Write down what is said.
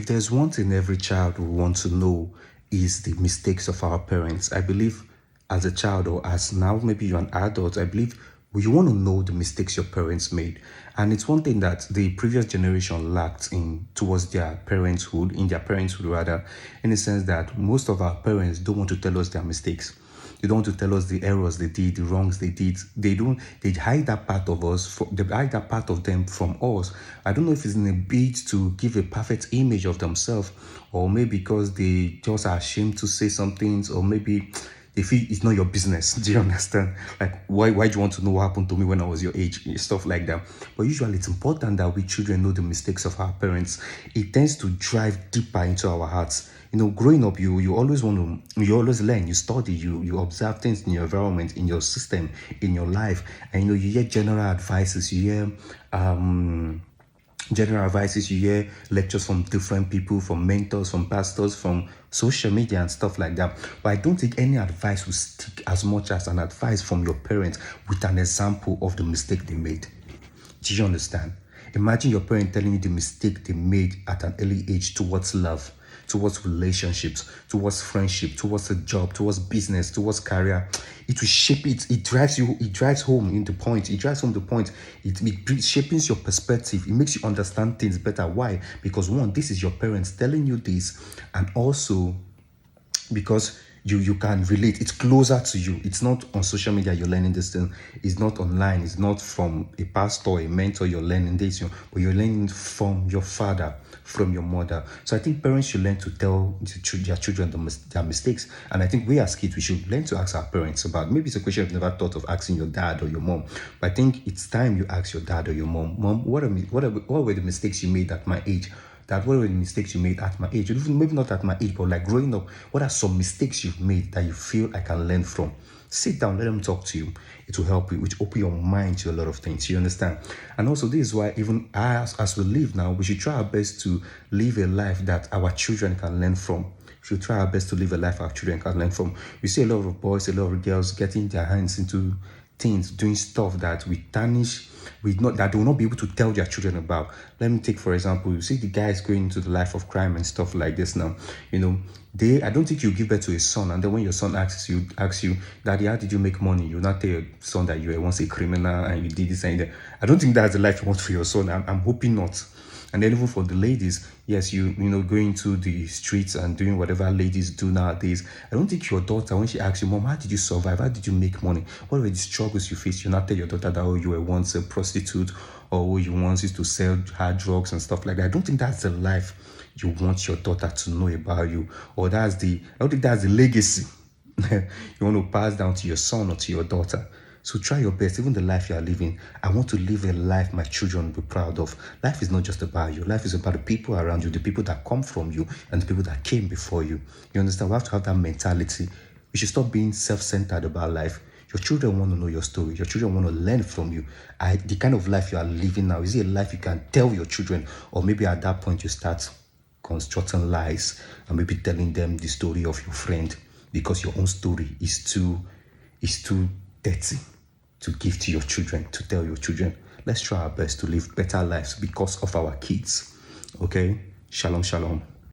there's one thing every child will want to know is the mistakes of our parents. I believe as a child or as now maybe you're an adult, I believe you want to know the mistakes your parents made. And it's one thing that the previous generation lacked in towards their parenthood, in their parenthood rather, in the sense that most of our parents don't want to tell us their mistakes. They don't want to tell us the errors they did, the wrongs they did. They don't. They hide that part of us. They hide that part of them from us. I don't know if it's in a bid to give a perfect image of themselves, or maybe because they just are ashamed to say some things, or maybe they feel it's not your business. Do you understand? Like, why do you want to know what happened to me when I was your age? Stuff like that. But usually it's important that we children know the mistakes of our parents. It tends to drive deeper into our hearts. Growing up, you always always learn, you study, you observe things in your environment, in your system, in your life, and you hear general advices, you hear you hear lectures from different people, from mentors, from pastors, from social media and stuff like that. But I don't think any advice will stick as much as an advice from your parents with an example of the mistake they made. Do you understand? Imagine your parent telling you the mistake they made at an early age towards love, towards relationships, towards friendship, towards a job, towards business, towards career. It will shape it. It drives home the point. It shapes your perspective. It makes you understand things better. Why? Because one, this is your parents telling you this, and also because you can relate. It's closer to you. It's not on social media you're learning this thing. It's not online. It's not from a pastor, a mentor you're learning this, but you're learning from your father, from your mother. So I think parents should learn to tell their children their mistakes. And I think we as kids, we should learn to ask our parents about. Maybe it's a question you've never thought of asking your dad or your mom. But I think it's time you ask your dad or your mom, what were the mistakes you made at my age? What were the mistakes you made at my age? Maybe not at my age, but like growing up, what are some mistakes you've made that you feel I can learn from? Sit down, let them talk to you. It will help you, which open your mind to a lot of things. You understand? And also, this is why even as we live now, we should try our best to live a life that our children can learn from. We should try our best to live a life our children can learn from. We see a lot of boys, a lot of girls getting their hands into things, doing stuff that we tarnish, that they will not be able to tell their children about. Let me take, for example, you see the guys going into the life of crime and stuff like this now. I don't think you give birth to a son, and then when your son asks you, Daddy, how did you make money? You not tell your son that you were once a criminal and you did this and that. I don't think that's the life you want for your son. I'm hoping not. And then even for the ladies, yes, going to the streets and doing whatever ladies do nowadays. I don't think your daughter, when she asks you, Mom, how did you survive? How did you make money? What were the struggles you faced? You not tell your daughter that, you were once a prostitute, or you once used to sell hard drugs and stuff like that. I don't think that's the life you want your daughter to know about you, or I don't think that's the legacy you want to pass down to your son or to your daughter. So try your best. Even the life you are living, I want to live a life my children will be proud of. Life is not just about you. Life is about the people around you, the people that come from you, and the people that came before you. You understand? We have to have that mentality. We should stop being self-centered about life. Your children want to know your story. Your children want to learn from you. The kind of life you are living now, is it a life you can tell your children? Or maybe at that point you start constructing lies and maybe telling them the story of your friend because your own story is too dirty to give to your children, to tell your children. Let's try our best to live better lives because of our kids. Okay? Shalom, shalom.